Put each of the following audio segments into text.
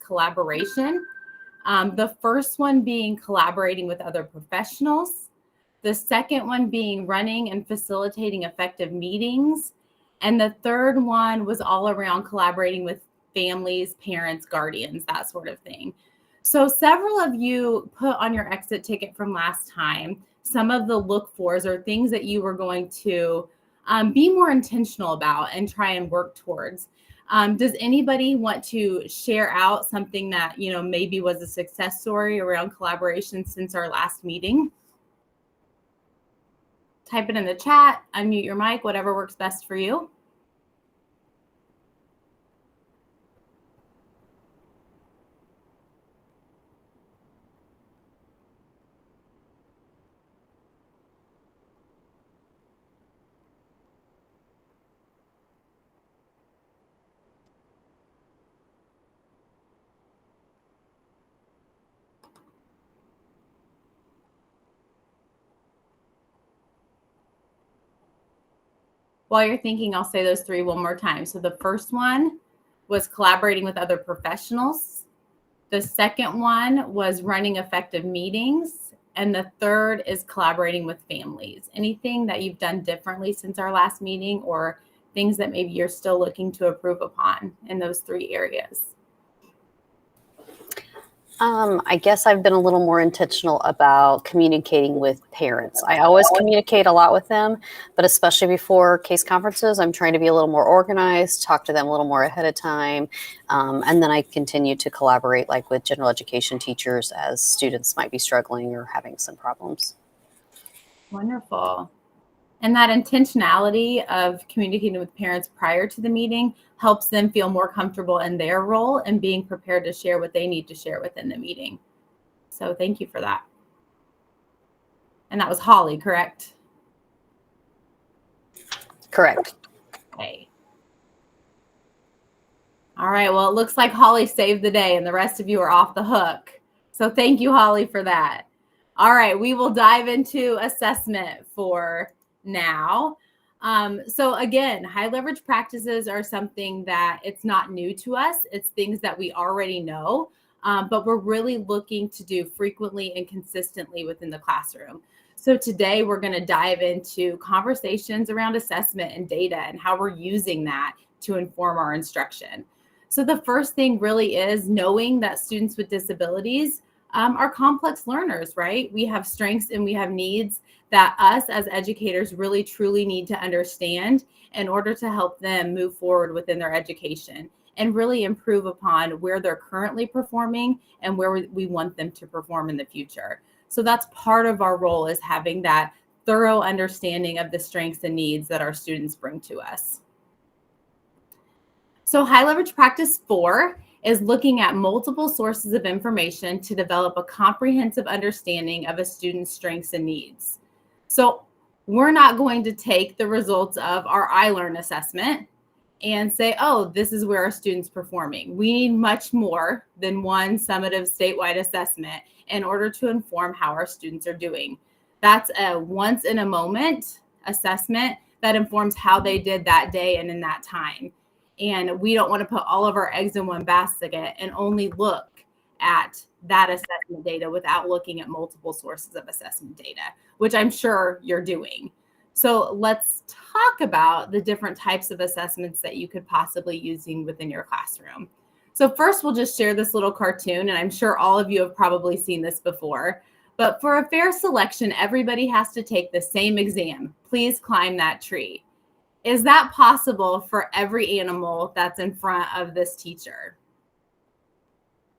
collaboration. The first one being collaborating with other professionals. The second one being running and facilitating effective meetings. And the third one was all around collaborating with families, parents, guardians, that sort of thing. So several of you put on your exit ticket from last time some of the look-fors or things that you were going to be more intentional about and try and work towards. Does anybody want to share out something that, you know, maybe was a success story around collaboration since our last meeting? Type it in the chat, unmute your mic, whatever works best for you. While you're thinking, I'll say those three one more time. So the first one was collaborating with other professionals. The second one was running effective meetings. And the third is collaborating with families. Anything that you've done differently since our last meeting, or things that maybe you're still looking to improve upon in those three areas? I guess I've been a little more intentional about communicating with parents. I always communicate a lot with them, but especially before case conferences, I'm trying to be a little more organized, talk to them a little more ahead of time. And then I continue to collaborate like with general education teachers as students might be struggling or having some problems. Wonderful. And that intentionality of communicating with parents prior to the meeting helps them feel more comfortable in their role and being prepared to share what they need to share within the meeting. So thank you for that. And that was Holly, correct? Correct. Okay. All right, well, it looks like Holly saved the day and the rest of you are off the hook. So thank you, Holly, for that. All right, we will dive into assessment for now. So again, high leverage practices are something that it's not new to us. It's things that we already know, but we're really looking to do frequently and consistently within the classroom. So today we're going to dive into conversations around assessment and data and how we're using that to inform our instruction. So the first thing really is knowing that students with disabilities are complex learners, right? We have strengths and we have needs that us as educators really truly need to understand in order to help them move forward within their education and really improve upon where they're currently performing and where we want them to perform in the future. So that's part of our role, is having that thorough understanding of the strengths and needs that our students bring to us. So high leverage practice 4 is looking at multiple sources of information to develop a comprehensive understanding of a student's strengths and needs. So we're not going to take the results of our iLearn assessment and say, oh, this is where our student's performing. We need much more than one summative statewide assessment in order to inform how our students are doing. That's a once in a moment assessment that informs how they did that day and in that time. And we don't want to put all of our eggs in one basket and only look at that assessment data without looking at multiple sources of assessment data, which I'm sure you're doing. So let's talk about the different types of assessments that you could possibly using within your classroom. So first, we'll just share this little cartoon, and I'm sure all of you have probably seen this before. But for a fair selection, everybody has to take the same exam. Please climb that tree. Is that possible for every animal that's in front of this teacher?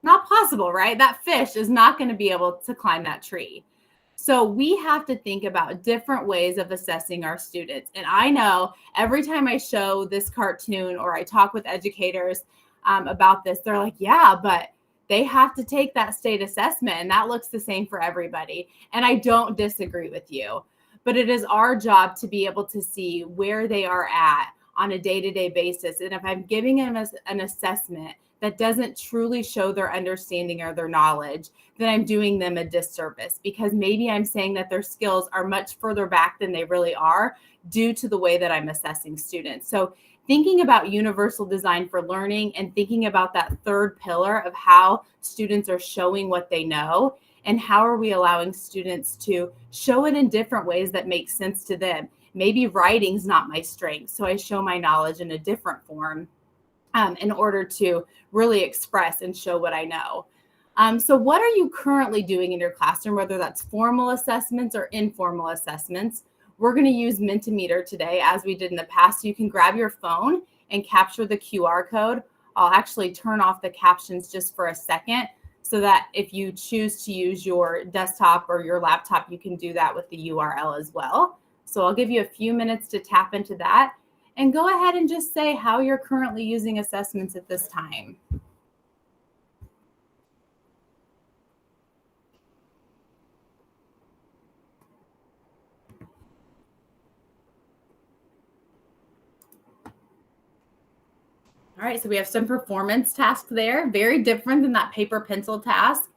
Not possible, right? That fish is not going to be able to climb that tree. So we have to think about different ways of assessing our students. And I know every time I show this cartoon or I talk with educators about this, they're like, yeah, but they have to take that state assessment and that looks the same for everybody. And I don't disagree with you, but it is our job to be able to see where they are at on a day-to-day basis. And if I'm giving them an assessment that doesn't truly show their understanding or their knowledge, then I'm doing them a disservice, because maybe I'm saying that their skills are much further back than they really are due to the way that I'm assessing students. So thinking about universal design for learning and thinking about that third pillar of how students are showing what they know and how are we allowing students to show it in different ways that make sense to them. Maybe writing's not my strength, so I show my knowledge in a different form in order to really express and show what I know. So what are you currently doing in your classroom, whether that's formal assessments or informal assessments? We're going to use Mentimeter today, as we did in the past. So you can grab your phone and capture the QR code. I'll actually turn off the captions just for a second so that if you choose to use your desktop or your laptop, you can do that with the URL as well. So I'll give you a few minutes to tap into that and go ahead and just say how you're currently using assessments at this time. All right, so we have some performance tasks there, very different than that paper pencil task.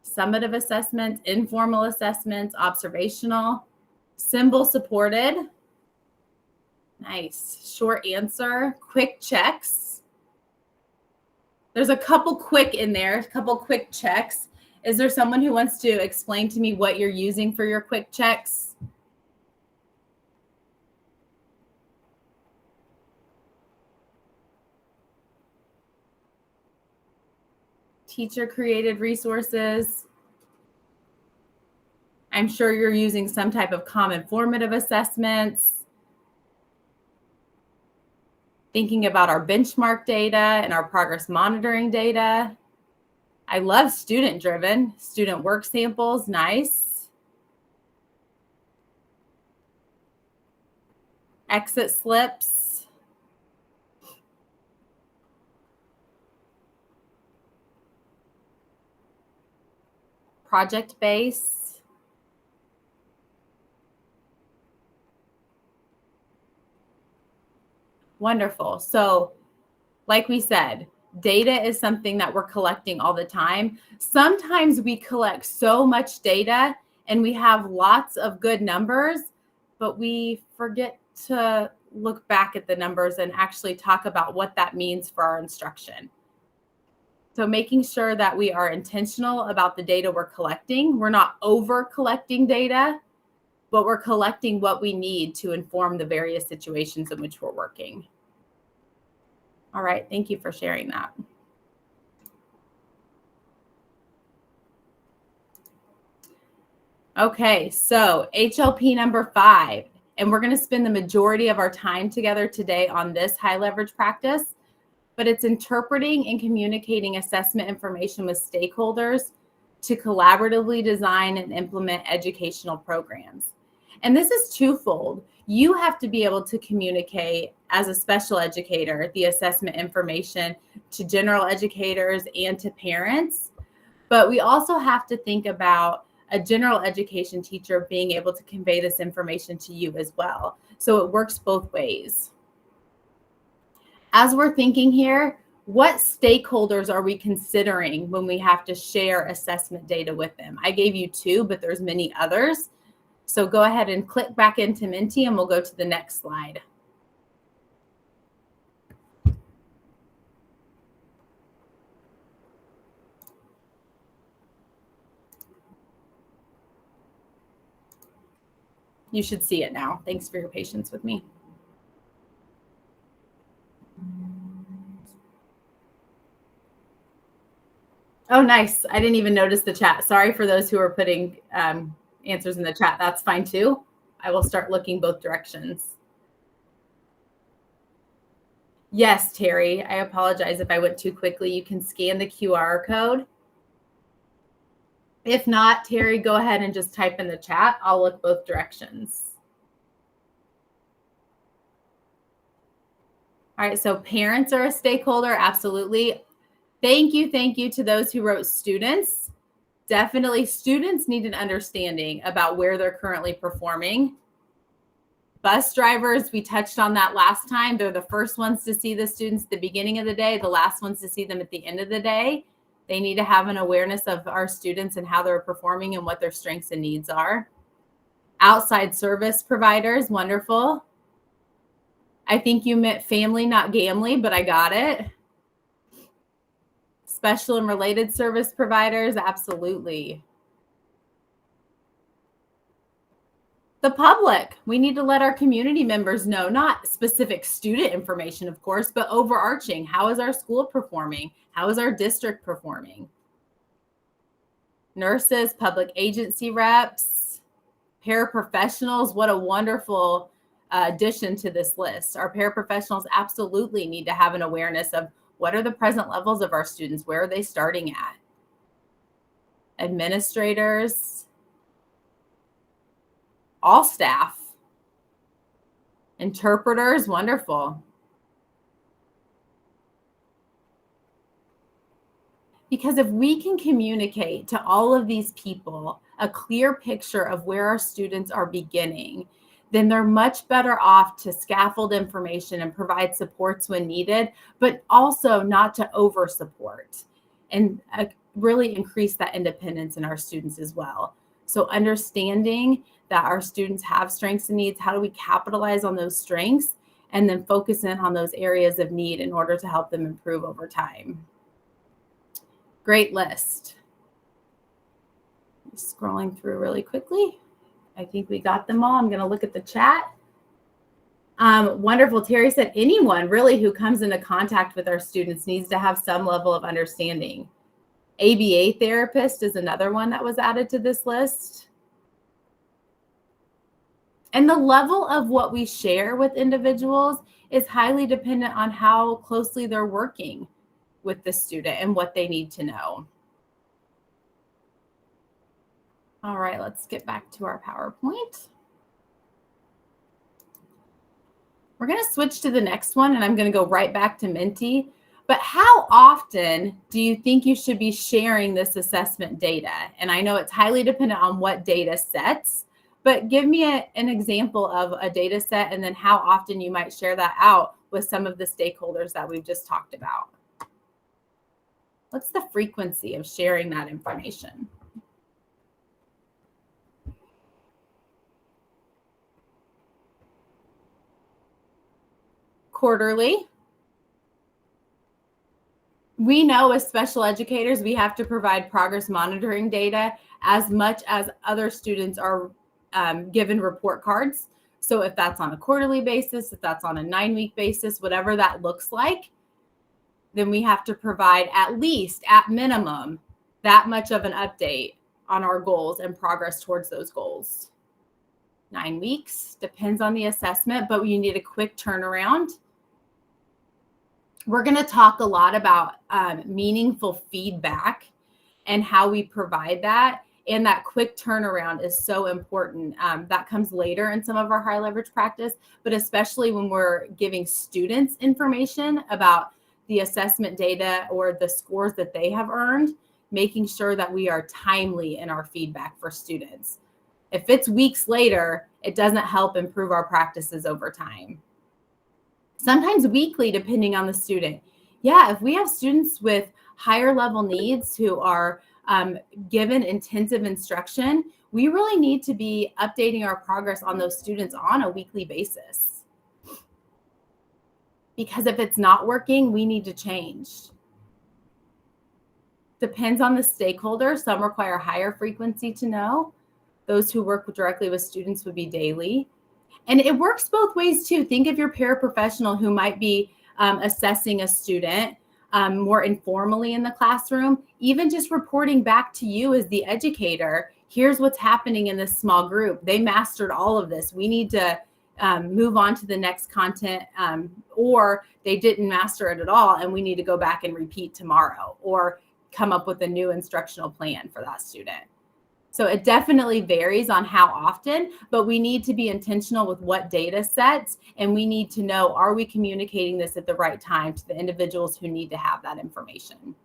Summative assessments, informal assessments, observational, symbol supported. Nice. Short answer, quick checks. There's a couple quick in there, a couple quick checks. Is there someone who wants to explain to me what you're using for your quick checks? Teacher-created resources. I'm sure you're using some type of common formative assessments. Thinking about our benchmark data and our progress monitoring data. I love student-driven, student work samples, nice. Exit slips. Project base. Wonderful. So, like we said, data is something that we're collecting all the time. Sometimes we collect so much data and we have lots of good numbers, but we forget to look back at the numbers and actually talk about what that means for our instruction. So making sure that we are intentional about the data we're collecting. We're not over collecting data, but we're collecting what we need to inform the various situations in which we're working. All right, thank you for sharing that. Okay, so HLP number 5, and we're going to spend the majority of our time together today on this high leverage practice, but it's interpreting and communicating assessment information with stakeholders to collaboratively design and implement educational programs. And this is twofold. You have to be able to communicate as a special educator the assessment information to general educators and to parents, but we also have to think about a general education teacher being able to convey this information to you as well. So it works both ways. As we're thinking here, what stakeholders are we considering when we have to share assessment data with them? I gave you 2, but there's many others. So go ahead and click back into Menti and we'll go to the next slide. You should see it now. Thanks for your patience with me. Oh, nice. I didn't even notice the chat. Sorry for those who are putting answers in the chat. That's fine too. I will start looking both directions. Yes, Terry, I apologize if I went too quickly. You can scan the QR code. If not, Terry, go ahead and just type in the chat. I'll look both directions. All right, so parents are a stakeholder, absolutely. Thank you to those who wrote students. Definitely students need an understanding about where they're currently performing. Bus drivers, we touched on that last time. They're the first ones to see the students at the beginning of the day, the last ones to see them at the end of the day. They need to have an awareness of our students and how they're performing and what their strengths and needs are. Outside service providers, wonderful. I think you meant family, not gamly, but I got it. Special and related service providers, absolutely. The public, we need to let our community members know, not specific student information, of course, but overarching. How is our school performing? How is our district performing? Nurses, public agency reps, paraprofessionals, what a wonderful addition to this list. Our paraprofessionals absolutely need to have an awareness of what are the present levels of our students? Where are they starting at? Administrators, all staff, interpreters, wonderful. Because if we can communicate to all of these people a clear picture of where our students are beginning, then they're much better off to scaffold information and provide supports when needed, but also not to over support and really increase that independence in our students as well. So understanding that our students have strengths and needs, how do we capitalize on those strengths and then focus in on those areas of need in order to help them improve over time. Great list. Scrolling through really quickly. I think we got them all. I'm going to look at the chat. Wonderful. Terry said anyone really who comes into contact with our students needs to have some level of understanding. ABA therapist is another one that was added to this list. And the level of what we share with individuals is highly dependent on how closely they're working with the student and what they need to know. All right, let's get back to our PowerPoint. We're going to switch to the next one, and I'm going to go right back to Menti. But how often do you think you should be sharing this assessment data? And I know it's highly dependent on what data sets, but give me an example of a data set and then how often you might share that out with some of the stakeholders that we've just talked about. What's the frequency of sharing that information? Quarterly. We know as special educators, we have to provide progress monitoring data as much as other students are given report cards. So if that's on a quarterly basis, if that's on a 9-week basis, whatever that looks like, then we have to provide at least, at minimum, that much of an update on our goals and progress towards those goals. 9 weeks, depends on the assessment, but you need a quick turnaround. We're going to talk a lot about meaningful feedback and how we provide that. And that quick turnaround is so important. That comes later in some of our high leverage practice, but especially when we're giving students information about the assessment data or the scores that they have earned, making sure that we are timely in our feedback for students. If it's weeks later, it doesn't help improve our practices over time. Sometimes weekly, depending on the student. Yeah, if we have students with higher level needs who are given intensive instruction, we really need to be updating our progress on those students on a weekly basis. Because if it's not working, we need to change. Depends on the stakeholder. Some require higher frequency to know. Those who work directly with students would be daily. And it works both ways too. Think of your paraprofessional who might be assessing a student more informally in the classroom, even just reporting back to you as the educator, here's what's happening in this small group. They mastered all of this. We need to move on to the next content, or they didn't master it at all and we need to go back and repeat tomorrow or come up with a new instructional plan for that student. So it definitely varies on how often, but we need to be intentional with what data sets, and we need to know, are we communicating this at the right time to the individuals who need to have that information?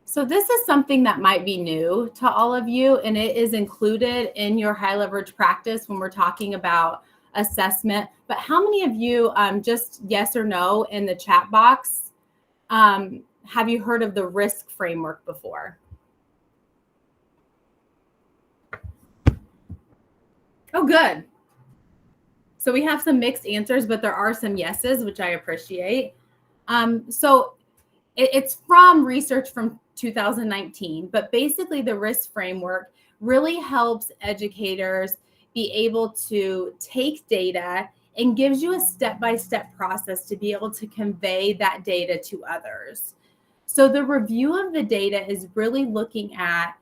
So this is something that might be new to all of you, and it is included in your high leverage practice when we're talking about assessment. But how many of you, just yes or no in the chat box, have you heard of the risk framework before? Oh, good. So we have some mixed answers, but there are some yeses, which I appreciate. So it's from research from 2019, but basically the risk framework really helps educators be able to take data and gives you a step-by-step process to be able to convey that data to others. So the review of the data is really looking at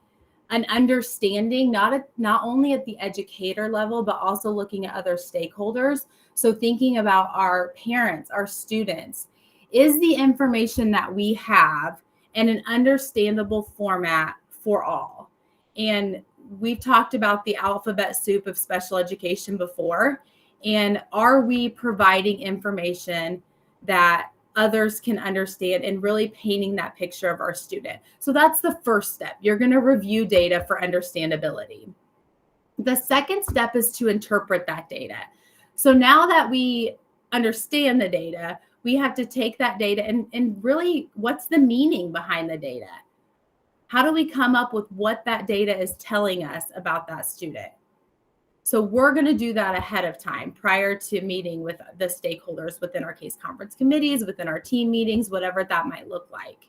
an understanding, not only at the educator level, but also looking at other stakeholders. So thinking about our parents, our students, is the information that we have in an understandable format for all? And we've talked about the alphabet soup of special education before. And are we providing information that others can understand and really painting that picture of our student? So that's the first step. You're going to review data for understandability. The second step is to interpret that data. So now that we understand the data, we have to take that data and really, what's the meaning behind the data? How do we come up with what that data is telling us about that student? So we're going to do that ahead of time prior to meeting with the stakeholders within our case conference committees, within our team meetings, whatever that might look like.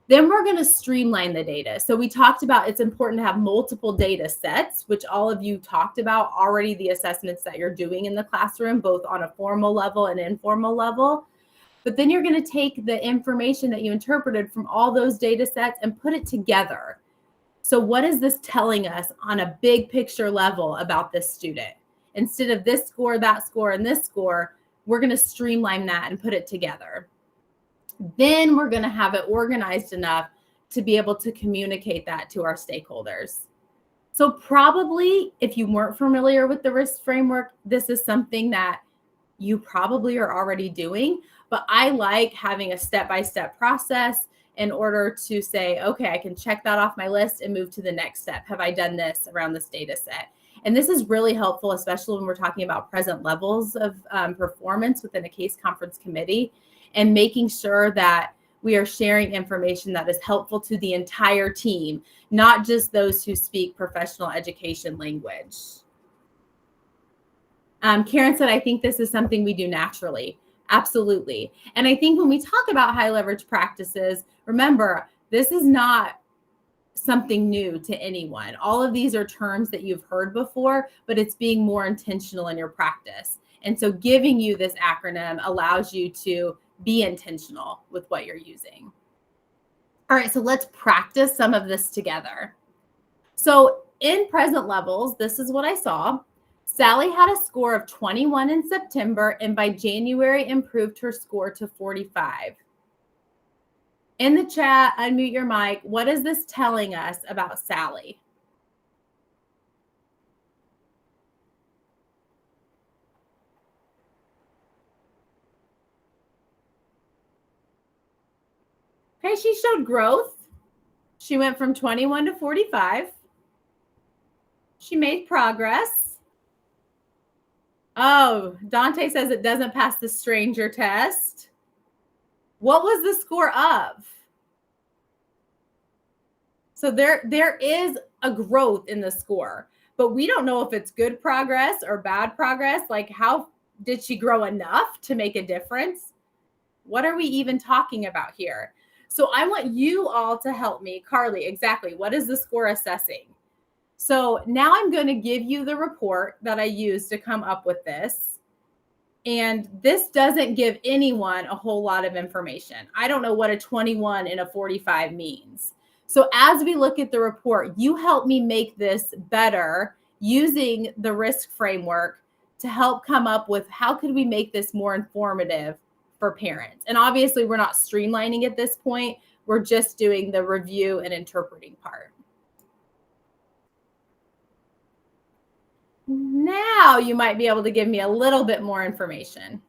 Then we're going to streamline the data. So we talked about it's important to have multiple data sets, which all of you talked about already, the assessments that you're doing in the classroom, both on a formal level and informal level. But then you're going to take the information that you interpreted from all those data sets and put it together. So what is this telling us on a big picture level about this student? Instead of this score, that score, and this score, we're going to streamline that and put it together. Then we're going to have it organized enough to be able to communicate that to our stakeholders. So probably if you weren't familiar with the risk framework, this is something that you probably are already doing, but I like having a step-by-step process in order to say, okay, I can check that off my list and move to the next step. Have I done this around this data set? And this is really helpful, especially when we're talking about present levels of performance within a case conference committee, and making sure that we are sharing information that is helpful to the entire team, not just those who speak professional education language. Karen said, I think this is something we do naturally. Absolutely. And I think when we talk about high leverage practices, remember, this is not something new to anyone. All of these are terms that you've heard before, but it's being more intentional in your practice. And so giving you this acronym allows you to be intentional with what you're using. All right, so let's practice some of this together. So in present levels, this is what I saw. Sally had a score of 21 in September, and by January improved her score to 45. In the chat, unmute your mic. What is this telling us about Sally? Okay, she showed growth. She went from 21 to 45. She made progress. Oh, Dante says it doesn't pass the stranger test. What was the score of? So there is a growth in the score, but we don't know if it's good progress or bad progress. Like, how did she grow enough to make a difference? What are we even talking about here? So I want you all to help me. Carly, exactly. What is the score assessing? So now I'm going to give you the report that I used to come up with this. And this doesn't give anyone a whole lot of information. I don't know what a 21 and a 45 means. So as we look at the report, you help me make this better using the risk framework to help come up with how could we make this more informative for parents. And obviously we're not streamlining at this point. We're just doing the review and interpreting part. Now you might be able to give me a little bit more information.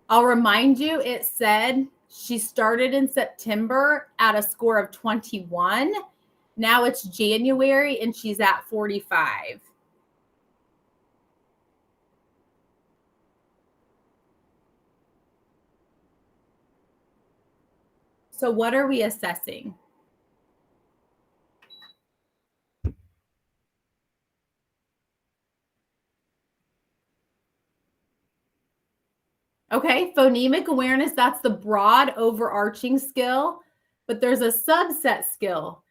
I'll remind you, it said she started in September at a score of 21. Now it's January and she's at 45. So what are we assessing? Okay, phonemic awareness, that's the broad overarching skill, but there's a subset skill.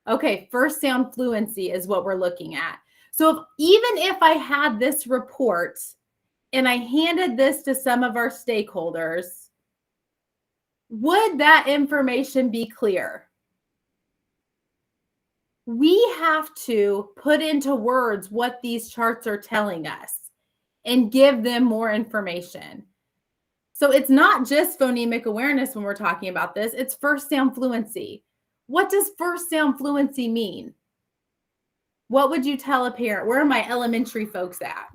Okay, first sound fluency is what we're looking at. So even if I had this report and I handed this to some of our stakeholders, would that information be clear? We have to put into words what these charts are telling us and give them more information. So it's not just phonemic awareness when we're talking about this, it's first sound fluency. What does first sound fluency mean? What would you tell a parent? Where are my elementary folks at?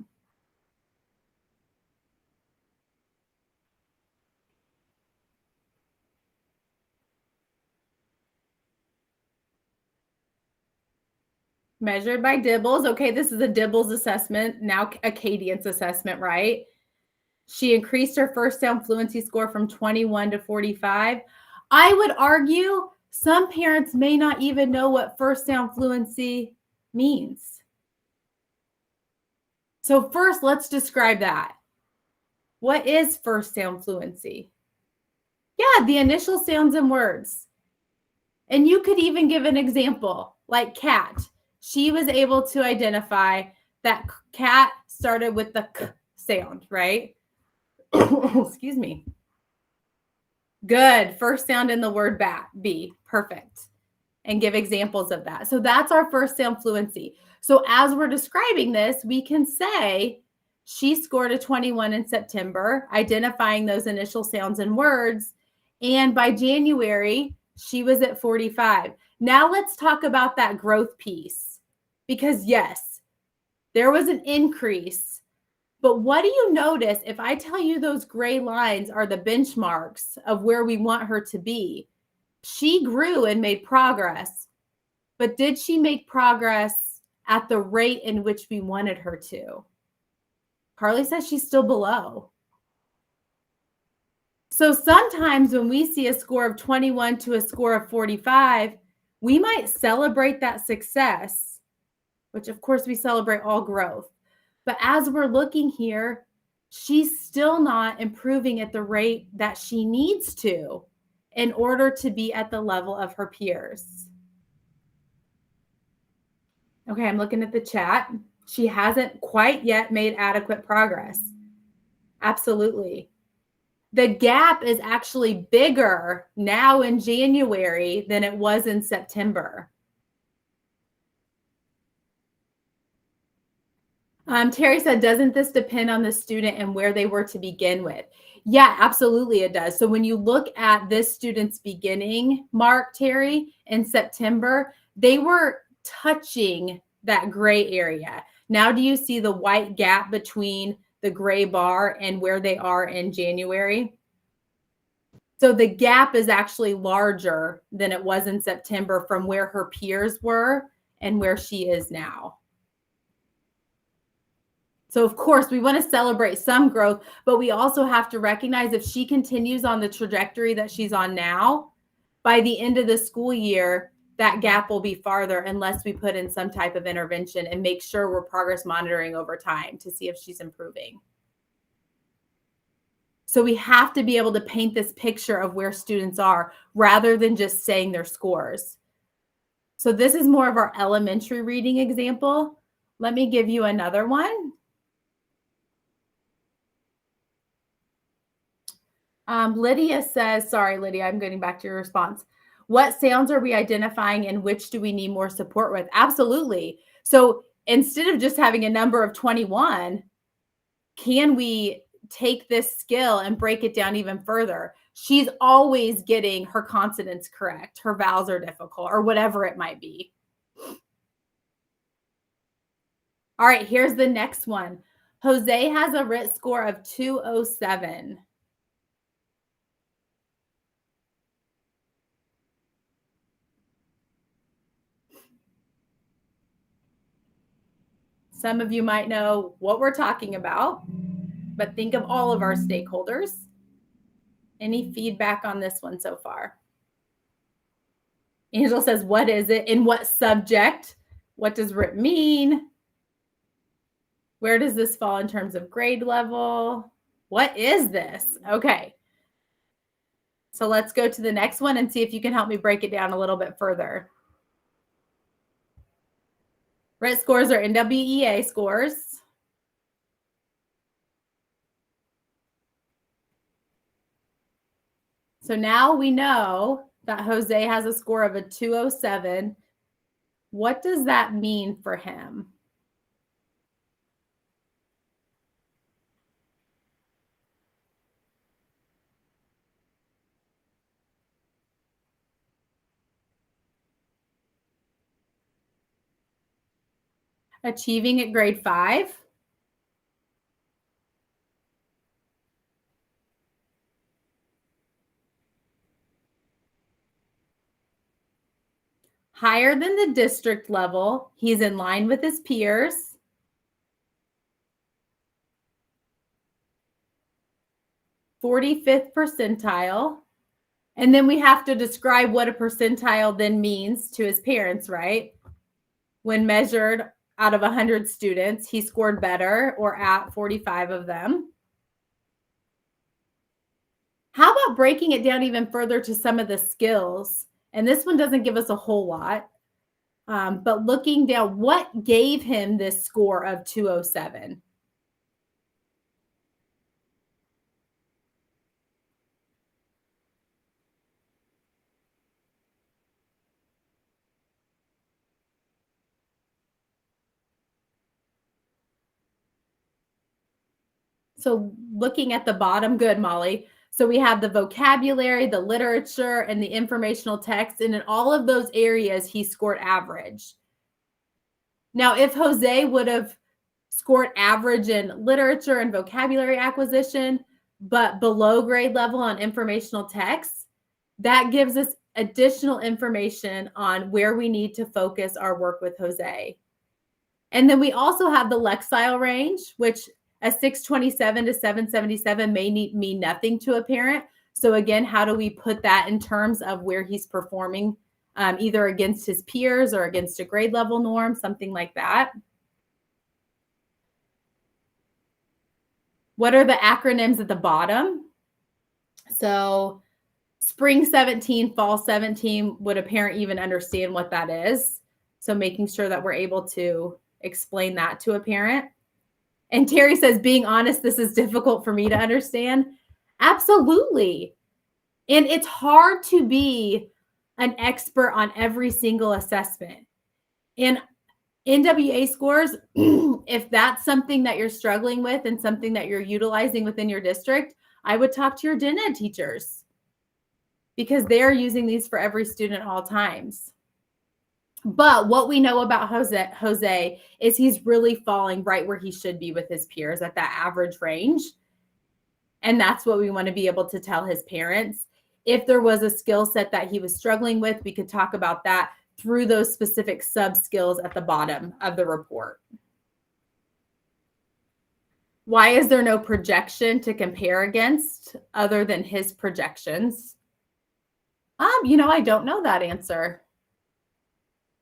Measured by Dibbles. Okay, this is a Dibbles assessment, now a Cadence assessment, right? She increased her first sound fluency score from 21 to 45. I would argue some parents may not even know what first sound fluency means. So first, let's describe that. What is first sound fluency? Yeah, the initial sounds and words. And you could even give an example like cat. She was able to identify that cat started with the k sound, right? Excuse me. Good. First sound in the word bat, B. Perfect. And give examples of that. So that's our first sound fluency. So as we're describing this, we can say she scored a 21 in September, identifying those initial sounds and words. And by January, she was at 45. Now let's talk about that growth piece. Because yes, there was an increase. But what do you notice if I tell you those gray lines are the benchmarks of where we want her to be? She grew and made progress, but did she make progress at the rate in which we wanted her to? Carly says she's still below. So sometimes when we see a score of 21 to a score of 45, we might celebrate that success, which of course we celebrate all growth. But as we're looking here, she's still not improving at the rate that she needs to in order to be at the level of her peers. Okay, I'm looking at the chat. She hasn't quite yet made adequate progress. Absolutely. The gap is actually bigger now in January than it was in September. Terry said, doesn't this depend on the student and where they were to begin with? Yeah, absolutely it does. So when you look at this student's beginning mark, Terry, in September, they were touching that gray area. Now do you see the white gap between the gray bar and where they are in January? So the gap is actually larger than it was in September from where her peers were and where she is now. So of course we want to celebrate some growth, but we also have to recognize if she continues on the trajectory that she's on now, by the end of the school year, that gap will be farther unless we put in some type of intervention and make sure we're progress monitoring over time to see if she's improving. So we have to be able to paint this picture of where students are rather than just saying their scores. So this is more of our elementary reading example. Let me give you another one. Lydia says, sorry, Lydia, I'm getting back to your response. What sounds are we identifying and which do we need more support with? Absolutely. So instead of just having a number of 21, can we take this skill and break it down even further? She's always getting her consonants correct. Her vowels are difficult or whatever it might be. All right, here's the next one. Jose has a RIT score of 207. Some of you might know what we're talking about, but think of all of our stakeholders. Any feedback on this one so far? Angela says, what is it? In what subject? What does RIP mean? Where does this fall in terms of grade level? What is this? Okay. So let's go to the next one and see if you can help me break it down a little bit further. RIT scores are NWEA scores. So now we know that Jose has a score of a 207. What does that mean for him? Achieving at grade 5. Higher than the district level. He's in line with his peers. 45th percentile. And then we have to describe what a percentile then means to his parents, right? When measured out of 100 students, he scored better or at 45 of them. How about breaking it down even further to some of the skills? And this one doesn't give us a whole lot, but looking down, what gave him this score of 207? So looking at the bottom, good, Molly. So we have the vocabulary, the literature, and the informational text. And in all of those areas, he scored average. Now, if Jose would have scored average in literature and vocabulary acquisition, but below grade level on informational text, that gives us additional information on where we need to focus our work with Jose. And then we also have the Lexile range, which a 627 to 777 may mean nothing to a parent. So again, how do we put that in terms of where he's performing, either against his peers or against a grade level norm, something like that? What are the acronyms at the bottom? So spring 17, fall 17, would a parent even understand what that is? So making sure that we're able to explain that to a parent. And Terry says, being honest, this is difficult for me to understand. Absolutely. And it's hard to be an expert on every single assessment. And NWA scores, if that's something that you're struggling with and something that you're utilizing within your district, I would talk to your gen ed teachers because they're using these for every student at all times. But what we know about Jose is he's really falling right where he should be with his peers at that average range. And that's what we want to be able to tell his parents. If there was a skill set that he was struggling with, we could talk about that through those specific sub skills at the bottom of the report. Why is there no projection to compare against other than his projections? I don't know that answer.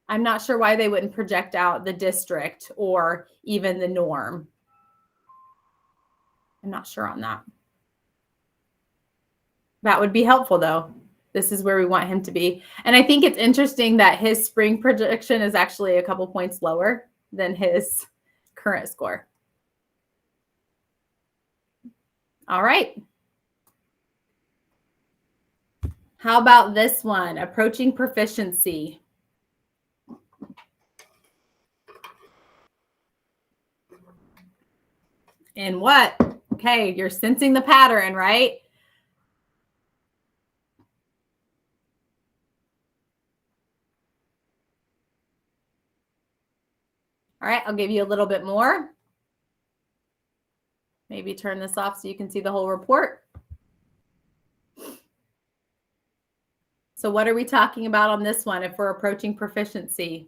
I'm not sure why they wouldn't project out the district or even the norm. I'm not sure on that. That would be helpful, though. This is where we want him to be. And I think it's interesting that his spring projection is actually a couple points lower than his current score. All right. How about this one? Approaching proficiency. In what? Okay, you're sensing the pattern, right? All right, I'll give you a little bit more. Maybe turn this off so you can see the whole report. So what are we talking about on this one if we're approaching proficiency?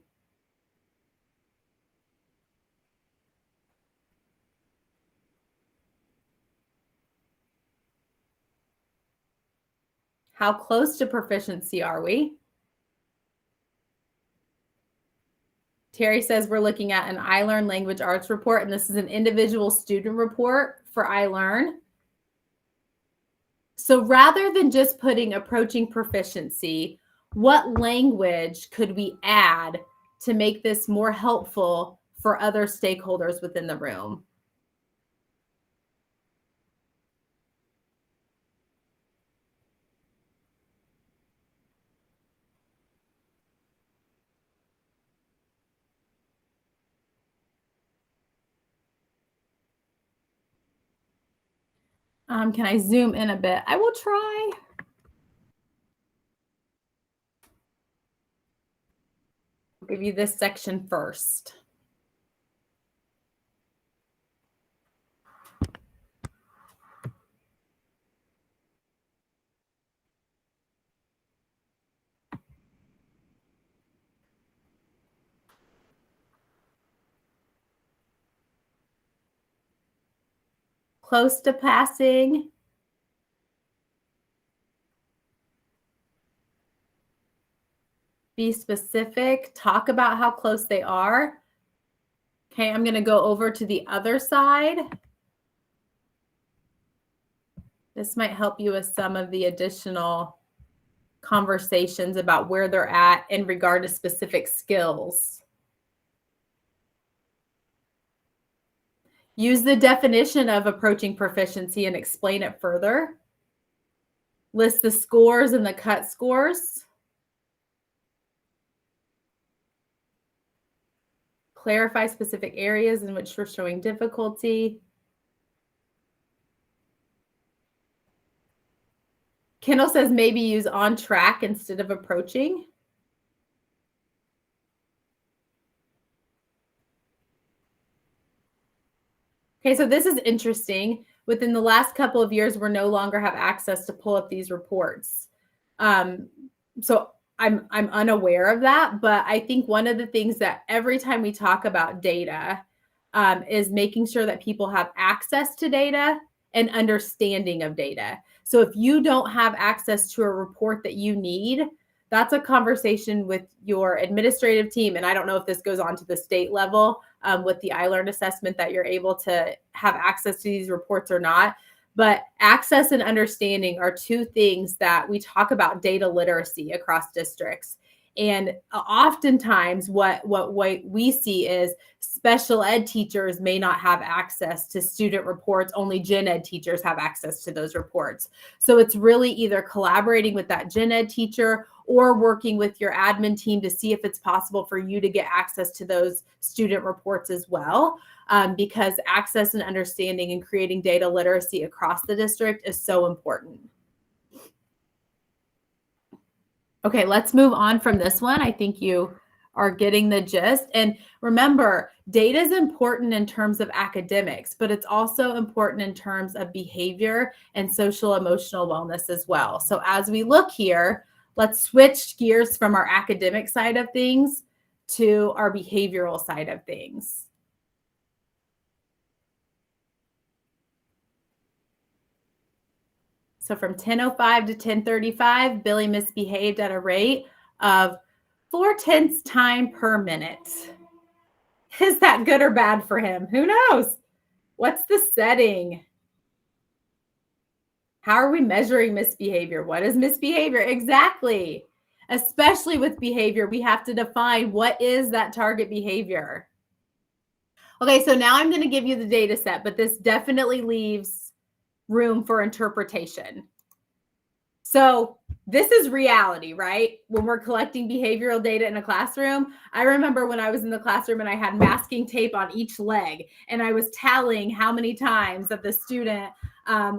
How close to proficiency are we? Terry says we're looking at an iLearn language arts report, and this is an individual student report for iLearn. So rather than just putting approaching proficiency, what language could we add to make this more helpful for other stakeholders within the room? Can I zoom in a bit? I will try. I'll give you this section first. Close to passing. Be specific. Talk about how close they are. Okay, I'm going to go over to the other side. This might help you with some of the additional conversations about where they're at in regard to specific skills. Use the definition of approaching proficiency and explain it further. List the scores and the cut scores. Clarify specific areas in which we're showing difficulty. Kendall says maybe use on track instead of approaching. Okay, so this is interesting. Within the last couple of years, we're no longer have access to pull up these reports. So I'm unaware of that, but I think one of the things that every time we talk about data is making sure that people have access to data and understanding of data. So if you don't have access to a report that you need, that's a conversation with your administrative team. And I don't know if this goes on to the state level with the iLearn assessment that you're able to have access to these reports or not. But access and understanding are two things that we talk about data literacy across districts. And oftentimes what we see is special ed teachers may not have access to student reports. Only gen ed teachers have access to those reports. So it's really either collaborating with that gen ed teacher or working with your admin team to see if it's possible for you to get access to those student reports as well. Because access and understanding and creating data literacy across the district is so important. Okay, let's move on from this one. I think you are getting the gist. And remember, data is important in terms of academics, but it's also important in terms of behavior and social emotional wellness as well. So as we look here, let's switch gears from our academic side of things to our behavioral side of things. So from 10:05 to 10:35, Billy misbehaved at a rate of 0.4 time per minute. Is that good or bad for him? Who knows? What's the setting? How are we measuring misbehavior? What is misbehavior? Exactly. Especially with behavior, we have to define what is that target behavior. Okay, so now I'm going to give you the data set, but this definitely leaves room for interpretation. So this is reality, right? When we're collecting behavioral data in a classroom, I remember when I was in the classroom and I had masking tape on each leg, and I was tallying how many times that the student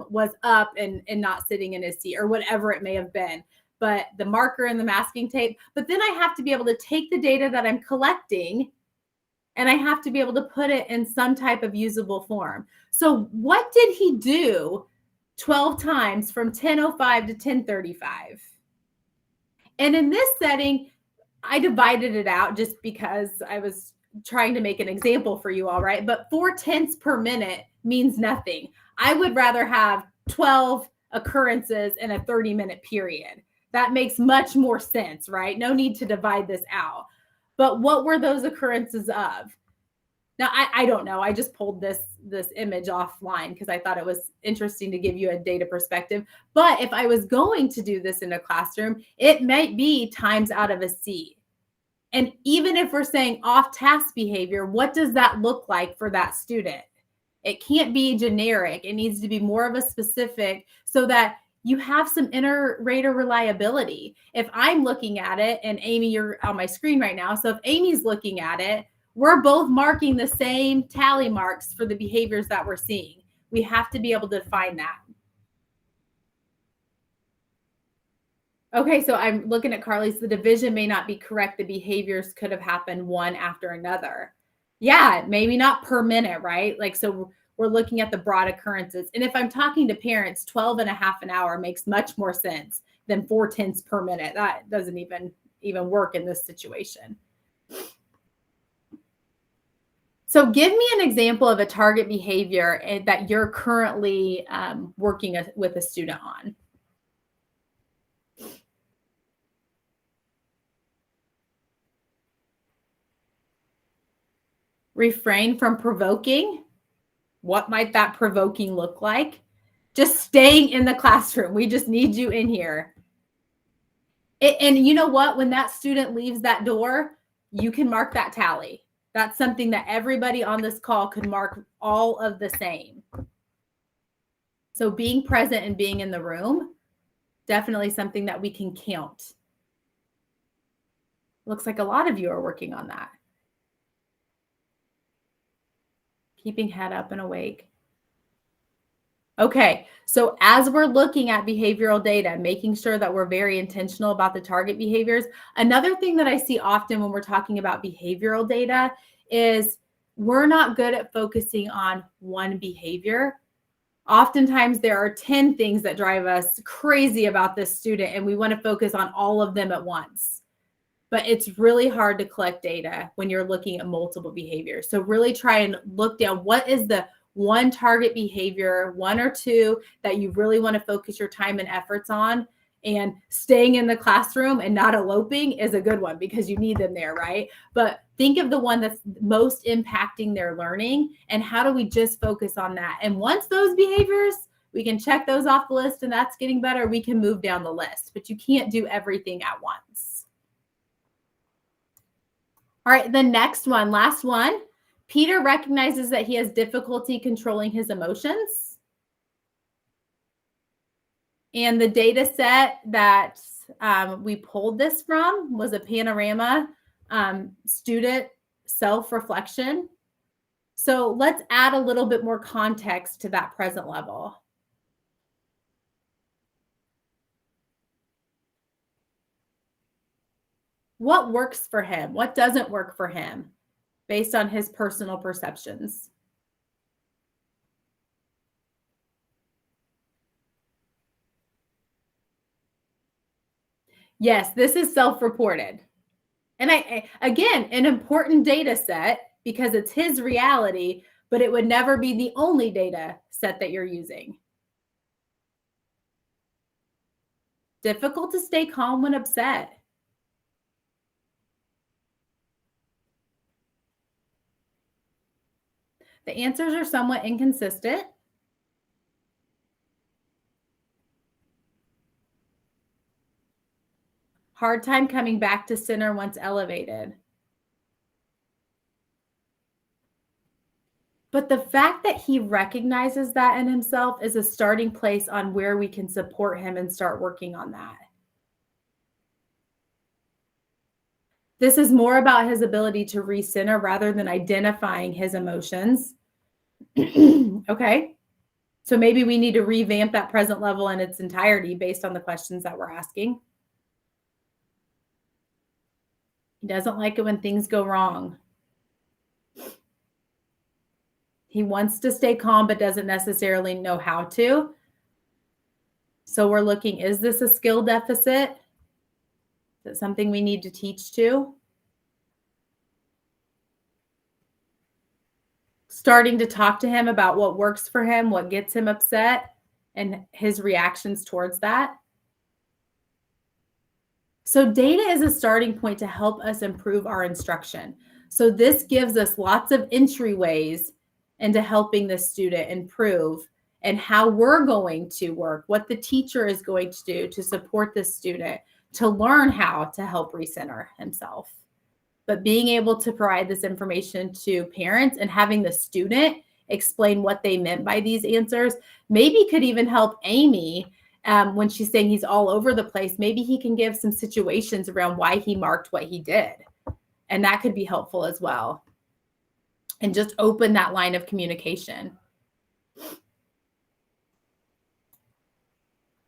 was up and not sitting in his seat or whatever it may have been. But the marker and the masking tape, but then I have to be able to take the data that I'm collecting and I have to be able to put it in some type of usable form. So what did he do 12 times from 10:05 to 10:35? And in this setting, I divided it out just because I was trying to make an example for you all, right? But 0.4 per minute means nothing. I would rather have 12 occurrences in a 30-minute period. That makes much more sense, right? No need to divide this out. But what were those occurrences of? Now, I don't know. I just pulled this image offline because I thought it was interesting to give you a data perspective. But if I was going to do this in a classroom, it might be times out of a seat. And even if we're saying off-task behavior, what does that look like for that student? It can't be generic. It needs to be more of a specific so that you have some inter-rater reliability. If I'm looking at it, and Amy, you're on my screen right now. So if Amy's looking at it, we're both marking the same tally marks for the behaviors that we're seeing. We have to be able to find that. Okay, so I'm looking at Carly's. The division may not be correct. The behaviors could have happened one after another. Yeah, maybe not per minute, right? Like, so we're looking at the broad occurrences. And if I'm talking to parents, 12 and a half an hour makes much more sense than 4/10 per minute. That doesn't even work in this situation. So give me an example of a target behavior that you're currently working with a student on. Refrain from provoking. What might that provoking look like? Just staying in the classroom. We just need you in here. And you know what? When that student leaves that door, you can mark that tally. That's something that everybody on this call could mark all of the same. So being present and being in the room, definitely something that we can count. Looks like a lot of you are working on that. Keeping head up and awake. Okay, so as we're looking at behavioral data, making sure that we're very intentional about the target behaviors, another thing that I see often when we're talking about behavioral data is we're not good at focusing on one behavior. Oftentimes there are 10 things that drive us crazy about this student, and we want to focus on all of them at once. But it's really hard to collect data when you're looking at multiple behaviors. So really try and look down what is the one target behavior, one or two that you really want to focus your time and efforts on. And staying in the classroom and not eloping is a good one because you need them there, right? But think of the one that's most impacting their learning and how do we just focus on that? And once those behaviors, we can check those off the list and that's getting better, we can move down the list, but you can't do everything at once. All right, the next one, last one. Peter recognizes that he has difficulty controlling his emotions. And the data set that we pulled this from was a panorama student self-reflection. So let's add a little bit more context to that present level. What works for him? What doesn't work for him based on his personal perceptions? Yes, this is self-reported. And again, an important data set because it's his reality, but it would never be the only data set that you're using. Difficult to stay calm when upset. The answers are somewhat inconsistent. Hard time coming back to center once elevated. But the fact that he recognizes that in himself is a starting place on where we can support him and start working on that. This is more about his ability to recenter rather than identifying his emotions. Okay. So maybe we need to revamp that present level in its entirety based on the questions that we're asking. He doesn't like it when things go wrong. He wants to stay calm, but doesn't necessarily know how to. So we're looking, is this a skill deficit? Is it something we need to teach to? Starting to talk to him about what works for him, what gets him upset, and his reactions towards that. So data is a starting point to help us improve our instruction. So this gives us lots of entryways into helping the student improve and how we're going to work, what the teacher is going to do to support the student to learn how to help recenter himself. But being able to provide this information to parents and having the student explain what they meant by these answers maybe could even help Amy when she's saying he's all over the place. Maybe he can give some situations around why he marked what he did. And that could be helpful as well. And just open that line of communication.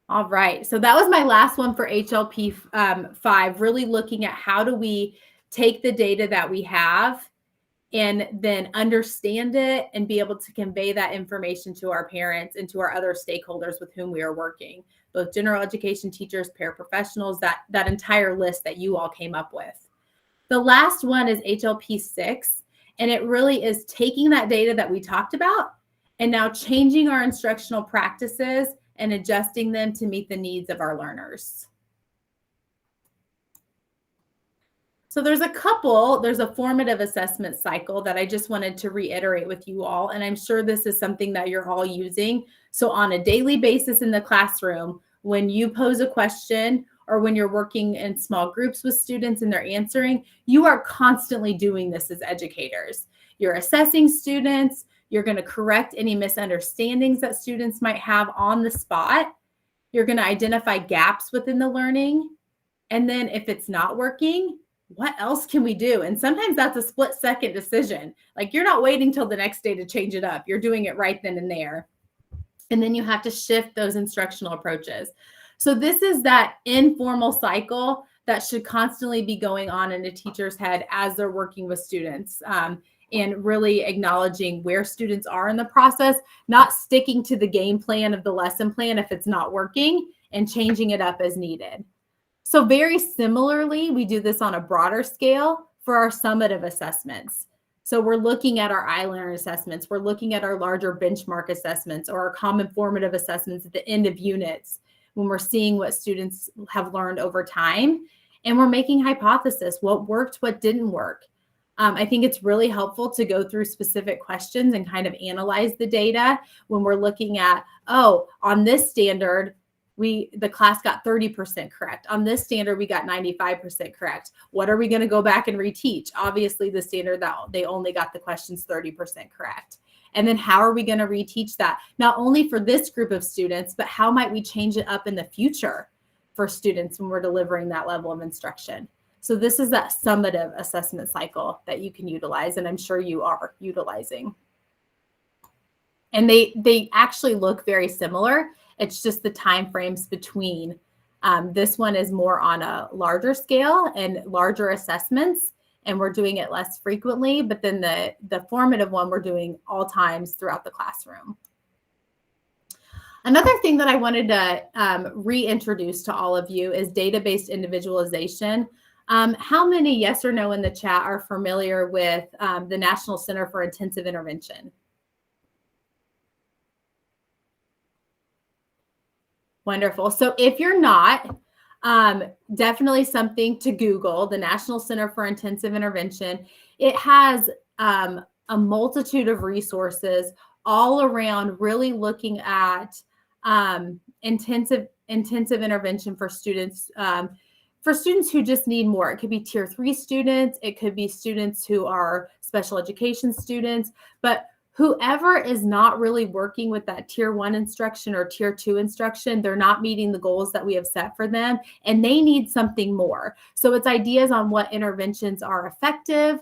All right. So that was my last one for HLP 5, really looking at how do we take the data that we have and then understand it and be able to convey that information to our parents and to our other stakeholders with whom we are working, both general education teachers, paraprofessionals, that entire list that you all came up with. The last one is HLP 6, and it really is taking that data that we talked about and now changing our instructional practices and adjusting them to meet the needs of our learners. So there's a formative assessment cycle that I just wanted to reiterate with you all. And I'm sure this is something that you're all using. So on a daily basis in the classroom, when you pose a question or when you're working in small groups with students and they're answering, you are constantly doing this as educators. You're assessing students. You're going to correct any misunderstandings that students might have on the spot. You're going to identify gaps within the learning. And then if it's not working, what else can we do? And sometimes that's a split-second decision. Like you're not waiting till the next day to change it up. You're doing it right then and there. And then you have to shift those instructional approaches. So this is that informal cycle that should constantly be going on in a teacher's head as they're working with students. And really acknowledging where students are in the process, not sticking to the game plan of the lesson plan if it's not working, and changing it up as needed. So very similarly, we do this on a broader scale for our summative assessments. So we're looking at our iLearn assessments, we're looking at our larger benchmark assessments or our common formative assessments at the end of units when we're seeing what students have learned over time. And we're making hypothesis, what worked, what didn't work. I think it's really helpful to go through specific questions and kind of analyze the data when we're looking at, oh, on this standard, the class got 30% correct. On this standard, we got 95% correct. What are we going to go back and reteach? Obviously, the standard that they only got the questions 30% correct. And then how are we going to reteach that? Not only for this group of students, but how might we change it up in the future for students when we're delivering that level of instruction? So this is that summative assessment cycle that you can utilize, and I'm sure you are utilizing. And they actually look very similar. It's just the time frames between. This one is more on a larger scale and larger assessments, and we're doing it less frequently. But then the formative one we're doing all times throughout the classroom. Another thing that I wanted to reintroduce to all of you is data-based individualization. How many yes or no in the chat are familiar with the National Center for Intensive Intervention? Wonderful. So if you're not, definitely something to Google, the National Center for Intensive Intervention. It has a multitude of resources all around really looking at intensive intervention for students who just need more. It could be tier 3 students. It could be students who are special education students, but whoever is not really working with that tier 1 instruction or tier 2 instruction, they're not meeting the goals that we have set for them, and they need something more. So it's ideas on what interventions are effective,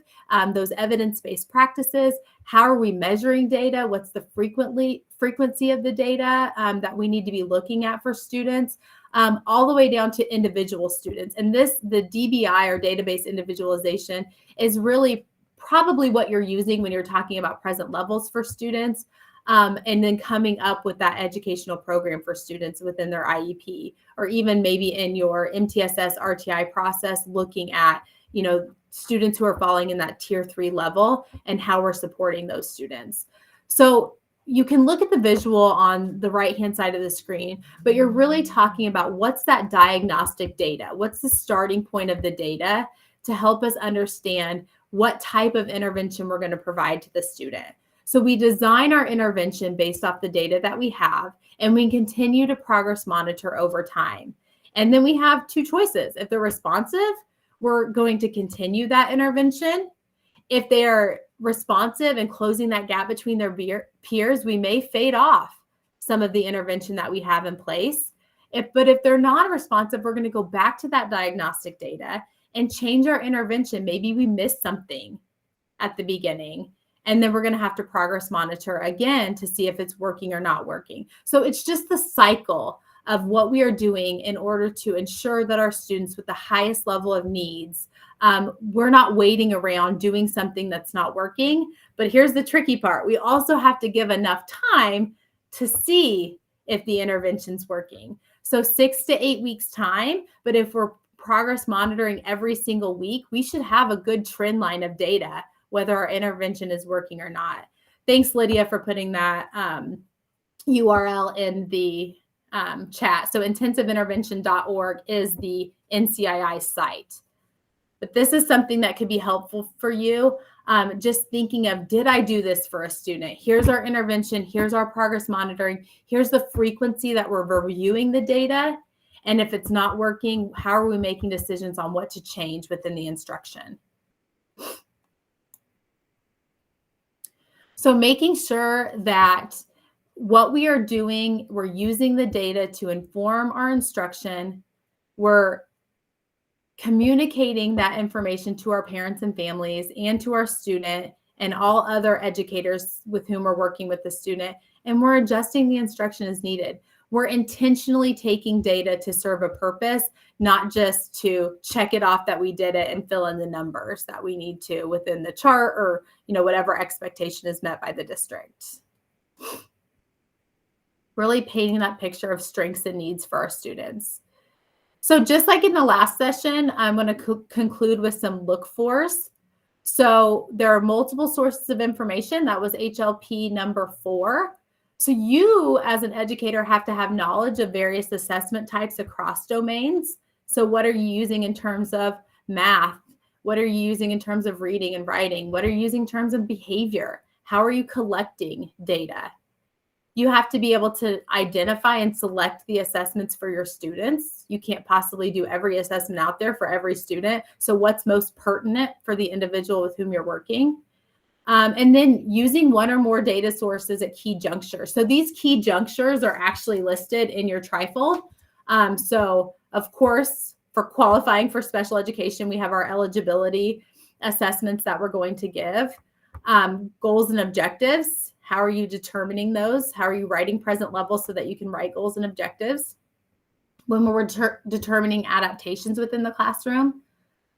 those evidence-based practices. How are we measuring data? What's the frequency of the data that we need to be looking at for students? All the way down to individual students. And the DBI, or database individualization, is really probably what you're using when you're talking about present levels for students, and then coming up with that educational program for students within their IEP, or even maybe in your MTSS RTI process, looking at, students who are falling in that tier 3 level and how we're supporting those students. So you can look at the visual on the right-hand side of the screen, but you're really talking about what's that diagnostic data? What's the starting point of the data to help us understand what type of intervention we're going to provide to the student? So we design our intervention based off the data that we have, and we continue to progress monitor over time. And then we have two choices. If they're responsive, we're going to continue that intervention. If they are responsive and closing that gap between their peers, we may fade off some of the intervention that we have in place. But if they're not responsive, we're going to go back to that diagnostic data and change our intervention. Maybe we missed something at the beginning, and then we're going to have to progress monitor again to see if it's working or not working. So it's just the cycle of what we are doing in order to ensure that our students with the highest level of needs, we're not waiting around doing something that's not working. But here's the tricky part. We also have to give enough time to see if the intervention's working. So 6 to 8 weeks time, but if we're progress monitoring every single week, we should have a good trend line of data, whether our intervention is working or not. Thanks, Lydia, for putting that URL in the chat. So intensiveintervention.org is the NCII site. But this is something that could be helpful for you. Just thinking of, did I do this for a student? Here's our intervention. Here's our progress monitoring. Here's the frequency that we're reviewing the data. And if it's not working, how are we making decisions on what to change within the instruction? So making sure that what we are doing, we're using the data to inform our instruction. We're communicating that information to our parents and families and to our student and all other educators with whom we're working with the student. And we're adjusting the instruction as needed. We're intentionally taking data to serve a purpose, not just to check it off that we did it and fill in the numbers that we need to within the chart or, whatever expectation is met by the district. Really painting that picture of strengths and needs for our students. So just like in the last session, I'm going to conclude with some look-fors. So there are multiple sources of information. That was HLP number 4. So you, as an educator, have to have knowledge of various assessment types across domains. So what are you using in terms of math? What are you using in terms of reading and writing? What are you using in terms of behavior? How are you collecting data? You have to be able to identify and select the assessments for your students. You can't possibly do every assessment out there for every student. So what's most pertinent for the individual with whom you're working? And then using one or more data sources at key junctures. So these key junctures are actually listed in your trifold. So of course, for qualifying for special education, we have our eligibility assessments that we're going to give. Goals and objectives. How are you determining those? How are you writing present level so that you can write goals and objectives? When we're determining adaptations within the classroom.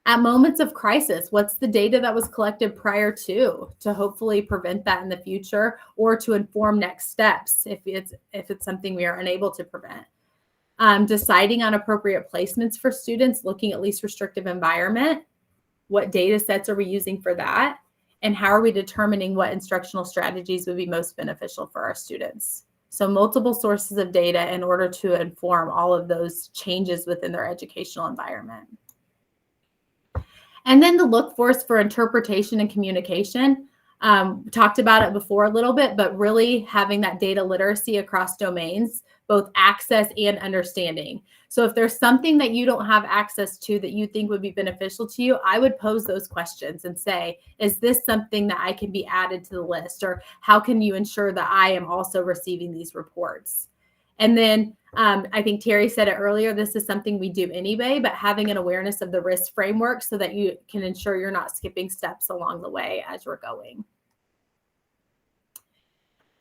At moments of crisis, what's the data that was collected prior to hopefully prevent that in the future or to inform next steps if it's something we are unable to prevent. Deciding on appropriate placements for students, looking at least restrictive environment. What data sets are we using for that? And how are we determining what instructional strategies would be most beneficial for our students? So multiple sources of data in order to inform all of those changes within their educational environment. And then the look-fors for interpretation and communication. Talked about it before a little bit, but really having that data literacy across domains, both access and understanding. So if there's something that you don't have access to that you think would be beneficial to you, I would pose those questions and say, is this something that I can be added to the list? Or how can you ensure that I am also receiving these reports? And then I think Terry said it earlier, this is something we do anyway, but having an awareness of the risk framework so that you can ensure you're not skipping steps along the way as you're going.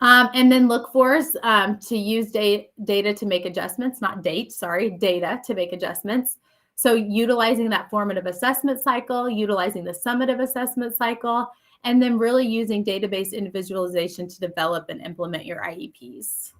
And then look for us to use data to make adjustments, data to make adjustments. So utilizing that formative assessment cycle, utilizing the summative assessment cycle, and then really using database individualization to develop and implement your IEPs.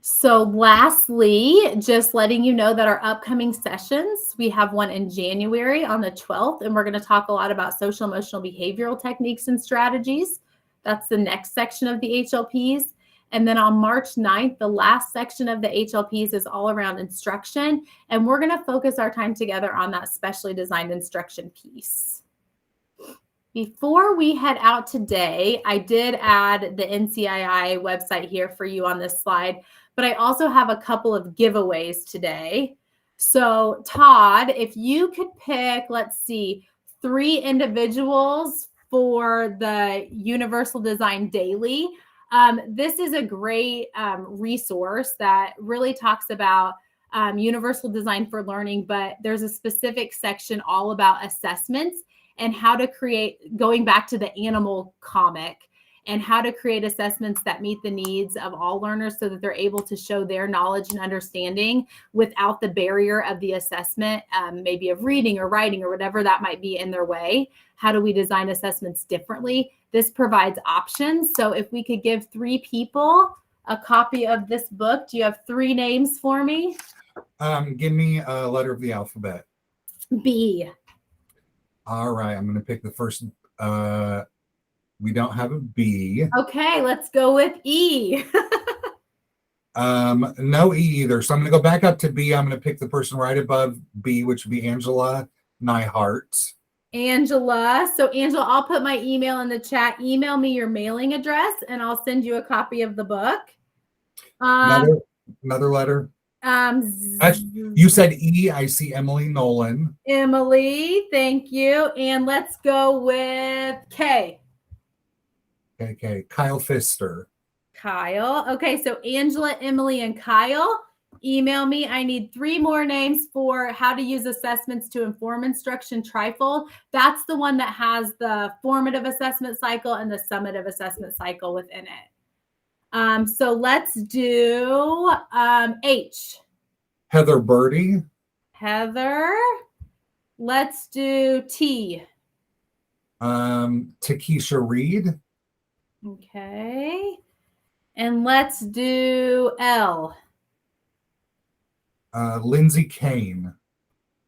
So lastly, just letting you know that our upcoming sessions, we have one in January on the 12th, and we're going to talk a lot about social emotional behavioral techniques and strategies. That's the next section of the HLPs. And then on March 9th, the last section of the HLPs is all around instruction. And we're going to focus our time together on that specially designed instruction piece. Before we head out today, I did add the NCII website here for you on this slide, but I also have a couple of giveaways today. So Todd, if you could pick, let's see, 3 individuals for the Universal Design Daily. This is a great resource that really talks about universal design for learning, but there's a specific section all about assessments and how to create, going back to the animal comic, and how to create assessments that meet the needs of all learners so that they're able to show their knowledge and understanding without the barrier of the assessment, maybe of reading or writing or whatever that might be in their way. How do we design assessments differently? This provides options. So if we could give 3 people a copy of this book, do you have 3 names for me? Give me a letter of the alphabet. B. All right, I'm going to pick the first. We don't have a B. Okay, let's go with E. No E either. So I'm going to go back up to B. I'm going to pick the person right above B, which would be Angela Nyhart. Angela. So Angela, I'll put my email in the chat. Email me your mailing address and I'll send you a copy of the book. Another letter. You said E. I see Emily Nolan. Emily, thank you. And let's go with K. Okay. Kyle Pfister. Kyle. Okay, so Angela, Emily, and Kyle. Email me. I need 3 more names for how to use assessments to inform instruction trifold. That's the one that has the formative assessment cycle and the summative assessment cycle within it. So let's do H. Heather Birdie. Heather. Let's do T. Takesha Reed. Okay. And let's do L. Lindsay Kane.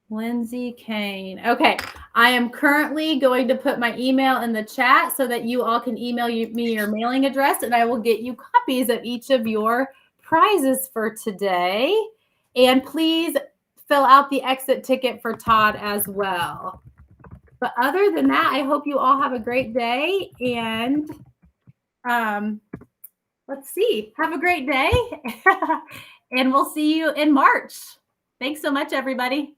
Lindsay Kane. Okay. I am currently going to put my email in the chat so that you all can email me your mailing address, and I will get you copies of each of your prizes for today. And please fill out the exit ticket for Todd as well. But other than that, I hope you all have a great day. And let's see. Have a great day. And we'll see you in March. Thanks so much, everybody.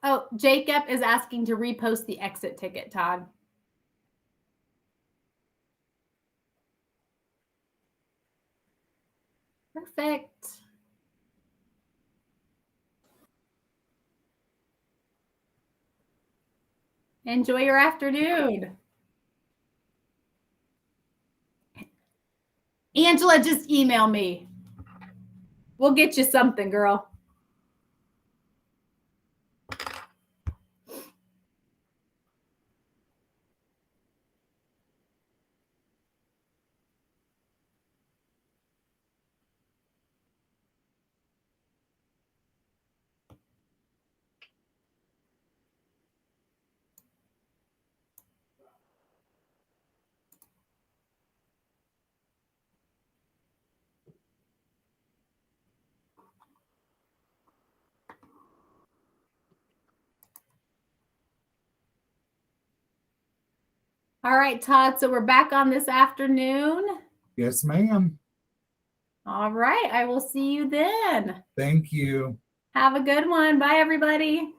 Oh, Jacob is asking to repost the exit ticket, Todd. Perfect. Enjoy your afternoon. Angela, just email me. We'll get you something, girl. All right, Todd. So we're back on this afternoon. Yes, ma'am. All right. I will see you then. Thank you. Have a good one. Bye, everybody.